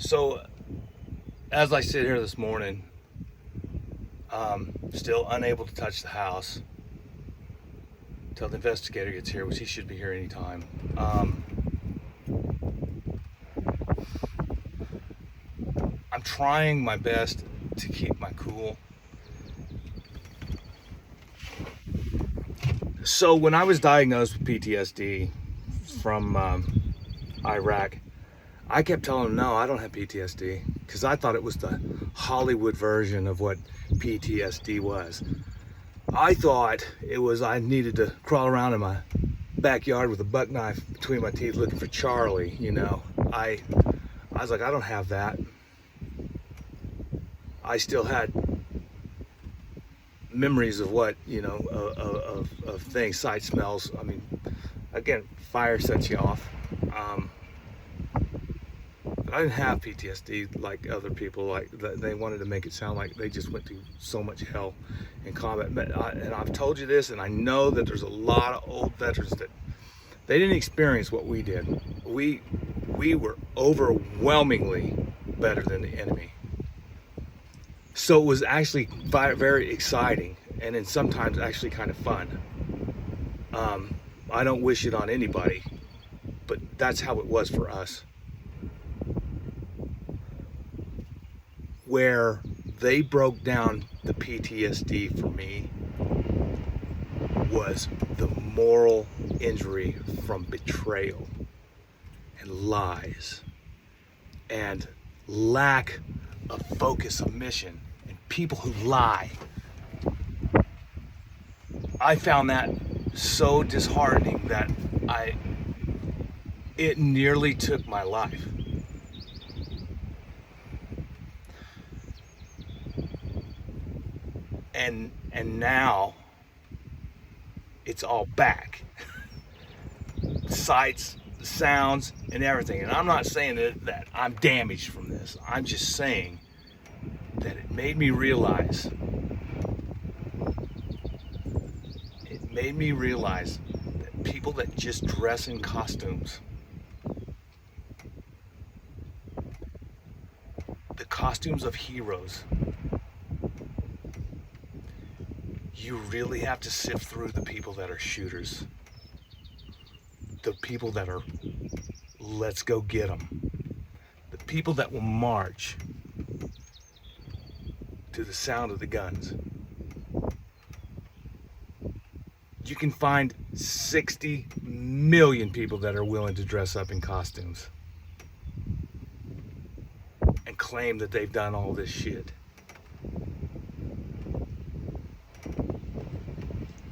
So, as I sit here this morning, still unable to touch the house until the investigator gets here, which he should be here anytime. I'm trying my best to keep my cool. So, when I was diagnosed with PTSD from Iraq, I kept telling him, no, I don't have PTSD, because I thought it was the Hollywood version of what PTSD was. I thought it was I needed to crawl around in my backyard with a buck knife between my teeth looking for Charlie, you know. I was like, I don't have that. I still had memories of what, you know, of things, sight smells. I mean, again, fire sets you off. I didn't have PTSD like other people. Like they wanted to make it sound like they just went through so much hell in combat. And I've told you this, and I know that there's a lot of old veterans that they didn't experience what we did. We were overwhelmingly better than the enemy. So it was actually very exciting, and then sometimes actually kind of fun. I don't wish it on anybody, but that's how it was for us. Where they broke down the PTSD for me was the moral injury from betrayal and lies and lack of focus of mission and people who lie. I found that so disheartening that it nearly took my life. And now it's all back. Sights, sounds, and everything. And I'm not saying that I'm damaged from this. I'm just saying that it made me realize that people that just dress in costumes, the costumes of heroes, you really have to sift through the people that are shooters, the people that are let's go get them, the people that will march to the sound of the guns. You can find 60 million people that are willing to dress up in costumes and claim that they've done all this shit.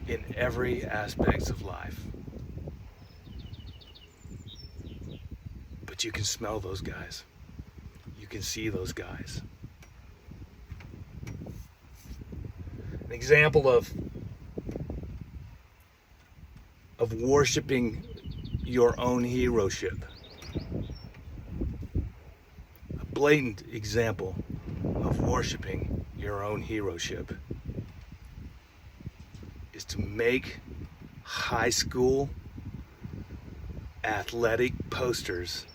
In every aspect of life. But you can smell those guys. You can see those guys. An example of worshiping your own heroship. A blatant example of worshiping your own heroship is to make high school athletic posters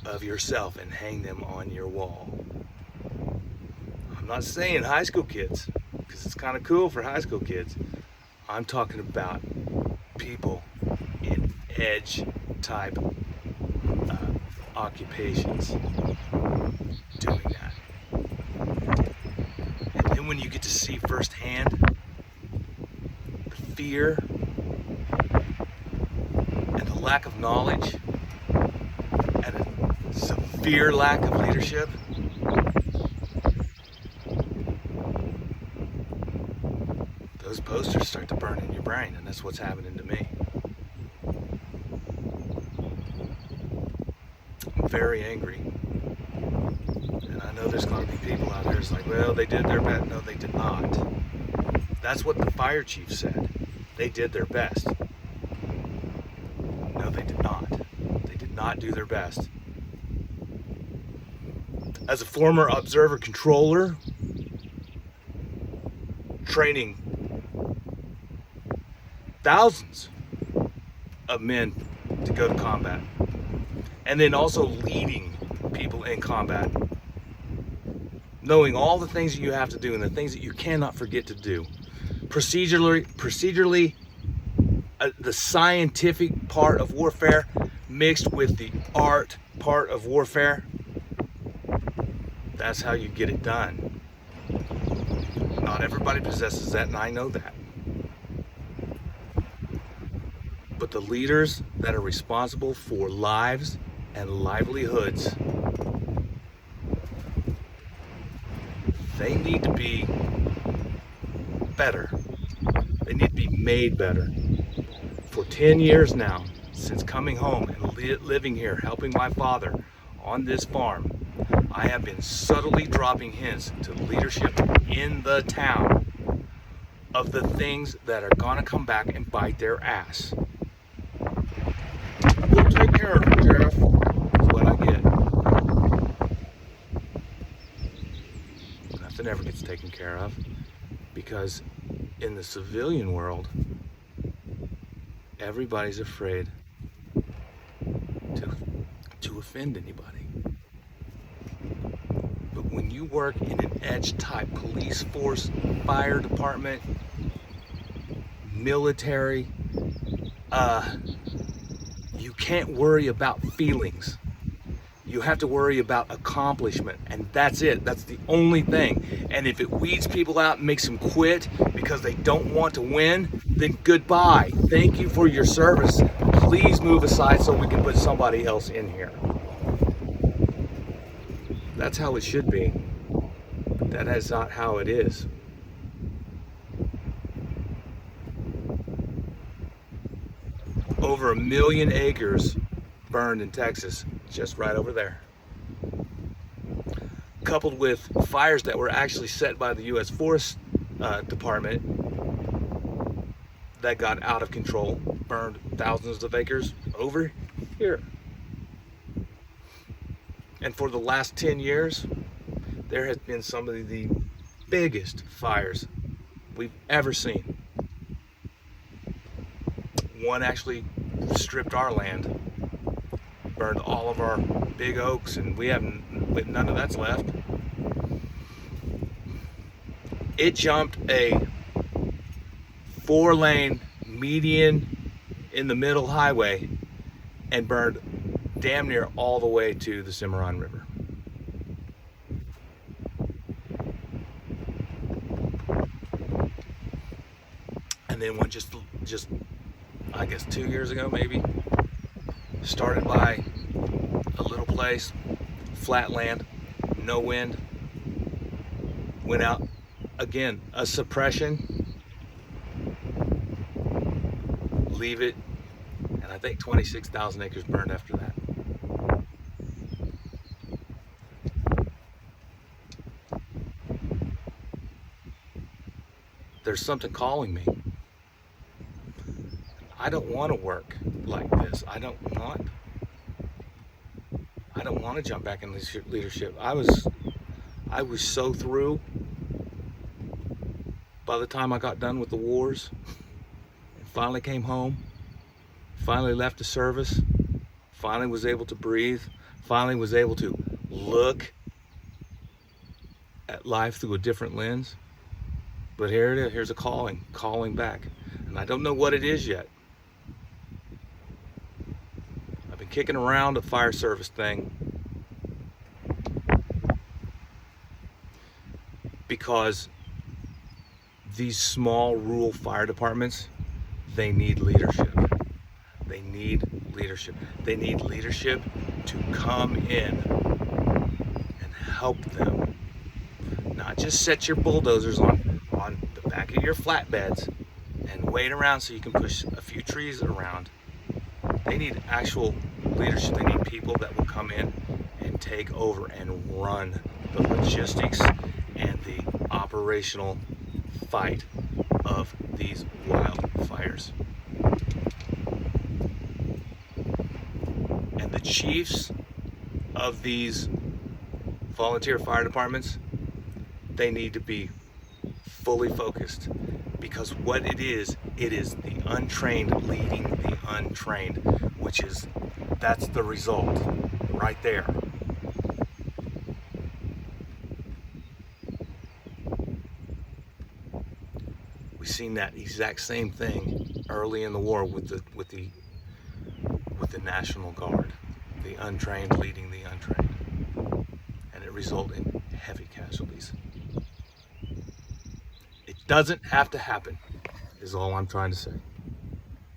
of yourself and hang them on your wall. I'm not saying high school kids, because it's kind of cool for high school kids. I'm talking about people in edge type occupations doing that. And then when you get to see firsthand fear and the lack of knowledge and a severe lack of leadership, those posters start to burn in your brain, and that's what's happening to me. I'm very angry, and I know there's going to be people out there that's like, well, they did their best. No, they did not. That's what the fire chief said. They did their best. No, they did not. They did not do their best. As a former observer controller, training thousands of men to go to combat, and then also leading people in combat, knowing all the things that you have to do and the things that you cannot forget to do. Procedurally, the scientific part of warfare mixed with the art part of warfare, that's how you get it done. Not everybody possesses that, and I know that. But the leaders that are responsible for lives and livelihoods, they need to be better. They need to be made better. For 10 years now, since coming home and living here, helping my father on this farm, I have been subtly dropping hints to leadership in the town of the things that are gonna come back and bite their ass. We'll take care of it, Sheriff. That's what I get. Nothing ever gets taken care of, because in the civilian world, everybody's afraid to offend anybody. But when you work in an edge type police force, fire department, military, you can't worry about feelings. You have to worry about accomplishment, and that's it. That's the only thing. And if it weeds people out and makes them quit because they don't want to win, then goodbye. Thank you for your service. Please move aside so we can put somebody else in here. That's how it should be. But that is not how it is. Over 1 million acres burned in Texas, just right over there. Coupled with fires that were actually set by the U.S. Forest Department that got out of control, burned thousands of acres over here. And for the last 10 years, there has been some of the biggest fires we've ever seen. One actually stripped our land, burned all of our big oaks, and we haven't, none of that's left. It jumped a 4-lane median in the middle highway and burned damn near all the way to the Cimarron River. And then one just I guess 2 years ago maybe, started by a little place, flat land, no wind, went out again, a suppression, leave it, and I think 26,000 acres burned after that. There's something calling me. I don't want to work like this. I don't want to jump back in leadership. I was so through by the time I got done with the wars and finally came home, finally left the service, finally was able to breathe, finally was able to look at life through a different lens. But here it is, here's a calling back. And I don't know what it is yet. I've been kicking around the fire service thing because these small rural fire departments, they need leadership. They need leadership. They need leadership to come in and help them. Not just set your bulldozers on the back of your flatbeds and wait around so you can push a few trees around. They need actual leadership. They need people that will come in and take over and run the logistics and the operational fight of these wildfires. And the chiefs of these volunteer fire departments, they need to be fully focused, because what it is the untrained leading the untrained, that's the result right there. We seen that exact same thing early in the war with the National Guard, the untrained leading the untrained, and it resulted in heavy casualties. It doesn't have to happen, is all I'm trying to say.